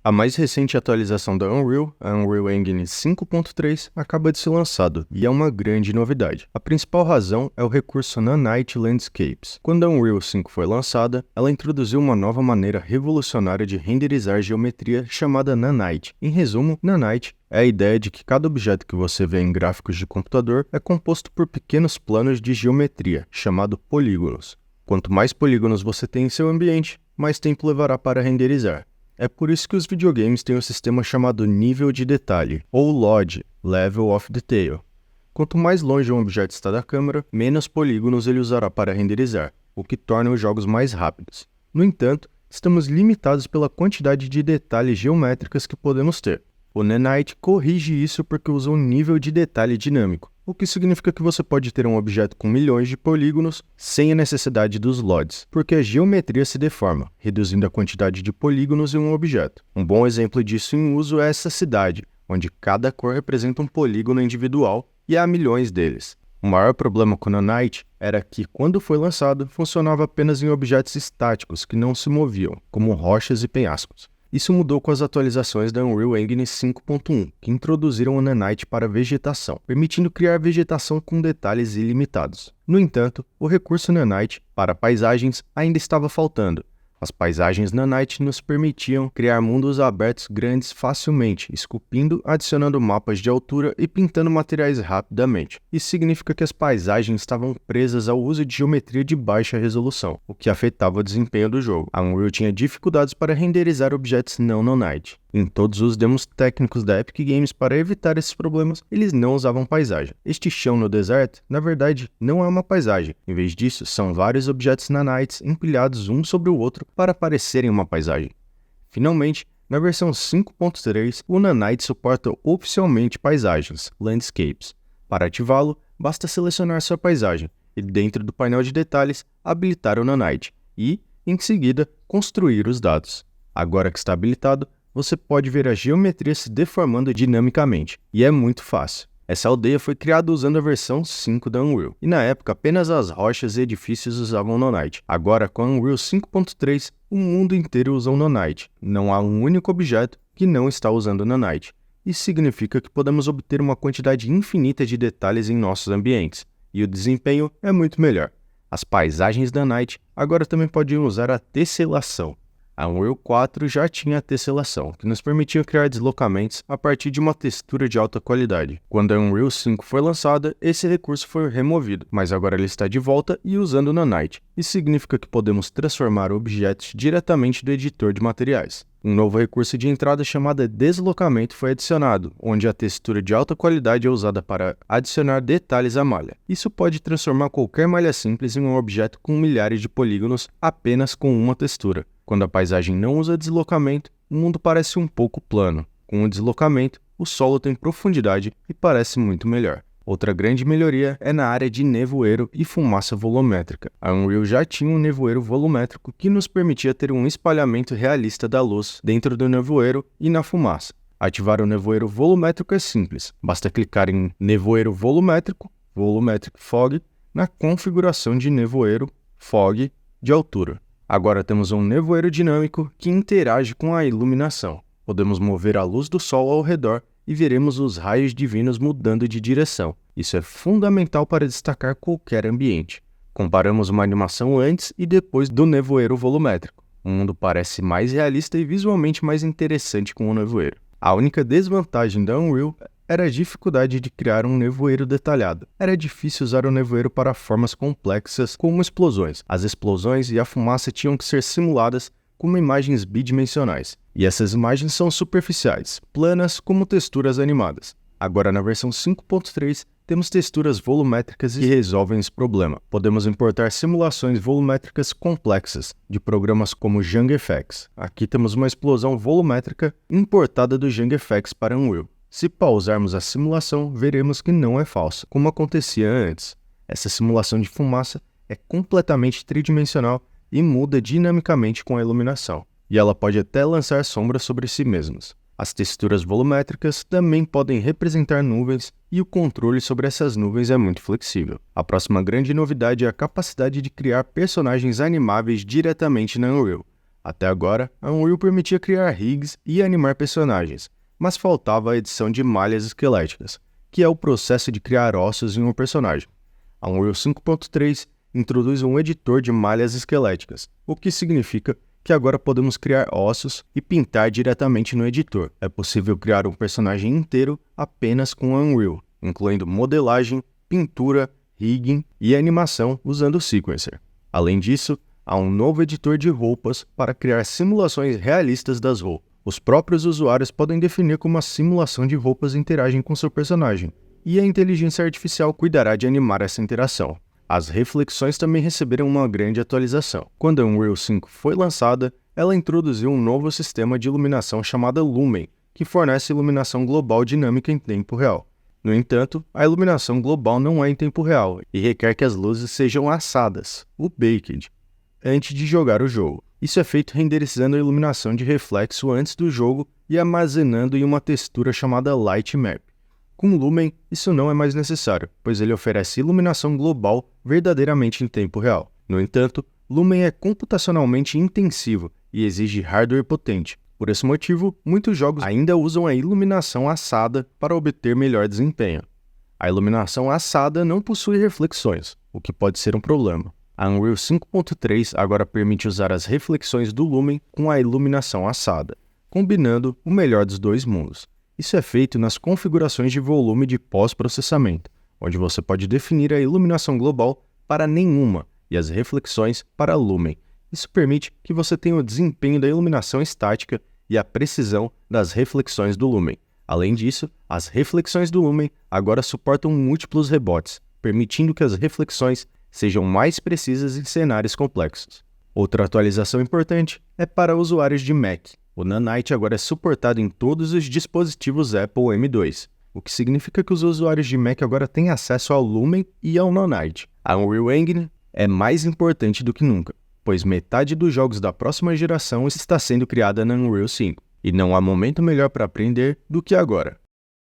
A mais recente atualização da Unreal, a Unreal Engine 5.3, acaba de ser lançado, e é uma grande novidade. A principal razão é o recurso Nanite Landscapes. Quando a Unreal 5 foi lançada, ela introduziu uma nova maneira revolucionária de renderizar geometria chamada Nanite. Em resumo, Nanite é a ideia de que cada objeto que você vê em gráficos de computador é composto por pequenos planos de geometria, chamado polígonos. Quanto mais polígonos você tem em seu ambiente, mais tempo levará para renderizar. É por isso que os videogames têm um sistema chamado nível de detalhe, ou LOD, Level of Detail. Quanto mais longe um objeto está da câmera, menos polígonos ele usará para renderizar, o que torna os jogos mais rápidos. No entanto, estamos limitados pela quantidade de detalhes geométricas que podemos ter. O Nanite corrige isso porque usa um nível de detalhe dinâmico, o que significa que você pode ter um objeto com milhões de polígonos sem a necessidade dos LODs, porque a geometria se deforma, reduzindo a quantidade de polígonos em um objeto. Um bom exemplo disso em uso é essa cidade, onde cada cor representa um polígono individual e há milhões deles. O maior problema com o Nanite era que, quando foi lançado, funcionava apenas em objetos estáticos que não se moviam, como rochas e penhascos. Isso mudou com as atualizações da Unreal Engine 5.1, que introduziram o Nanite para vegetação, permitindo criar vegetação com detalhes ilimitados. No entanto, o recurso Nanite para paisagens ainda estava faltando. As paisagens Nanite nos permitiam criar mundos abertos grandes facilmente, esculpindo, adicionando mapas de altura e pintando materiais rapidamente. Isso significa que as paisagens estavam presas ao uso de geometria de baixa resolução, o que afetava o desempenho do jogo. A Unreal tinha dificuldades para renderizar objetos não Nanite. Em todos os demos técnicos da Epic Games para evitar esses problemas, eles não usavam paisagem. Este chão no deserto, na verdade, não é uma paisagem. Em vez disso, são vários objetos Nanites empilhados um sobre o outro para parecerem uma paisagem. Finalmente, na versão 5.3, o Nanite suporta oficialmente paisagens, landscapes. Para ativá-lo, basta selecionar sua paisagem e, dentro do painel de detalhes, habilitar o Nanite e, em seguida, construir os dados. Agora que está habilitado, você pode ver a geometria se deformando dinamicamente, e é muito fácil. Essa aldeia foi criada usando a versão 5 da Unreal, e na época apenas as rochas e edifícios usavam Nanite. Agora, com a Unreal 5.3, o mundo inteiro usa o Nanite. Não há um único objeto que não está usando Nanite. Isso significa que podemos obter uma quantidade infinita de detalhes em nossos ambientes, e o desempenho é muito melhor. As paisagens da Nanite agora também podem usar a tesselação. A Unreal 4 já tinha a tesselação, que nos permitia criar deslocamentos a partir de uma textura de alta qualidade. Quando a Unreal 5 foi lançada, esse recurso foi removido, mas agora ele está de volta e usando o Nanite. Isso significa que podemos transformar objetos diretamente do editor de materiais. Um novo recurso de entrada chamado deslocamento foi adicionado, onde a textura de alta qualidade é usada para adicionar detalhes à malha. Isso pode transformar qualquer malha simples em um objeto com milhares de polígonos apenas com uma textura. Quando a paisagem não usa deslocamento, o mundo parece um pouco plano. Com o deslocamento, o solo tem profundidade e parece muito melhor. Outra grande melhoria é na área de nevoeiro e fumaça volumétrica. A Unreal já tinha um nevoeiro volumétrico que nos permitia ter um espalhamento realista da luz dentro do nevoeiro e na fumaça. Ativar o nevoeiro volumétrico é simples, basta clicar em Nevoeiro Volumétrico, Volumetric Fog, na configuração de nevoeiro, fog, de altura. Agora temos um nevoeiro dinâmico que interage com a iluminação. Podemos mover a luz do sol ao redor e veremos os raios divinos mudando de direção. Isso é fundamental para destacar qualquer ambiente. Comparamos uma animação antes e depois do nevoeiro volumétrico. O mundo parece mais realista e visualmente mais interessante com o nevoeiro. A única desvantagem da Unreal era a dificuldade de criar um nevoeiro detalhado. Era difícil usar o nevoeiro para formas complexas como explosões. As explosões e a fumaça tinham que ser simuladas como imagens bidimensionais, e essas imagens são superficiais, planas como texturas animadas. Agora na versão 5.3 temos texturas volumétricas que resolvem esse problema. Podemos importar simulações volumétricas complexas de programas como JangFX. Aqui temos uma explosão volumétrica importada do JangFX para Unreal. Se pausarmos a simulação, veremos que não é falsa, como acontecia antes. Essa simulação de fumaça é completamente tridimensional e muda dinamicamente com a iluminação, e ela pode até lançar sombras sobre si mesmas. As texturas volumétricas também podem representar nuvens e o controle sobre essas nuvens é muito flexível. A próxima grande novidade é a capacidade de criar personagens animáveis diretamente na Unreal. Até agora, a Unreal permitia criar rigs e animar personagens, mas faltava a edição de malhas esqueléticas, que é o processo de criar ossos em um personagem. A Unreal 5.3 introduz um editor de malhas esqueléticas, o que significa que agora podemos criar ossos e pintar diretamente no editor. É possível criar um personagem inteiro apenas com a Unreal, incluindo modelagem, pintura, rigging e animação usando o Sequencer. Além disso, há um novo editor de roupas para criar simulações realistas das roupas. Os próprios usuários podem definir como a simulação de roupas interagem com seu personagem, e a inteligência artificial cuidará de animar essa interação. As reflexões também receberam uma grande atualização. Quando a Unreal 5 foi lançada, ela introduziu um novo sistema de iluminação chamado Lumen, que fornece iluminação global dinâmica em tempo real. No entanto, a iluminação global não é em tempo real e requer que as luzes sejam assadas, o baked, antes de jogar o jogo. Isso é feito renderizando a iluminação de reflexo antes do jogo e armazenando em uma textura chamada Light Map. Com o Lumen, isso não é mais necessário, pois ele oferece iluminação global verdadeiramente em tempo real. No entanto, Lumen é computacionalmente intensivo e exige hardware potente. Por esse motivo, muitos jogos ainda usam a iluminação assada para obter melhor desempenho. A iluminação assada não possui reflexões, o que pode ser um problema. A Unreal 5.3 agora permite usar as reflexões do Lumen com a iluminação assada, combinando o melhor dos dois mundos. Isso é feito nas configurações de volume de pós-processamento, onde você pode definir a iluminação global para nenhuma e as reflexões para Lumen. Isso permite que você tenha o desempenho da iluminação estática e a precisão das reflexões do Lumen. Além disso, as reflexões do Lumen agora suportam múltiplos rebotes, permitindo que as reflexões sejam mais precisas em cenários complexos. Outra atualização importante é para usuários de Mac. O Nanite agora é suportado em todos os dispositivos Apple M2, o que significa que os usuários de Mac agora têm acesso ao Lumen e ao Nanite. A Unreal Engine é mais importante do que nunca, pois metade dos jogos da próxima geração está sendo criada na Unreal 5, e não há momento melhor para aprender do que agora.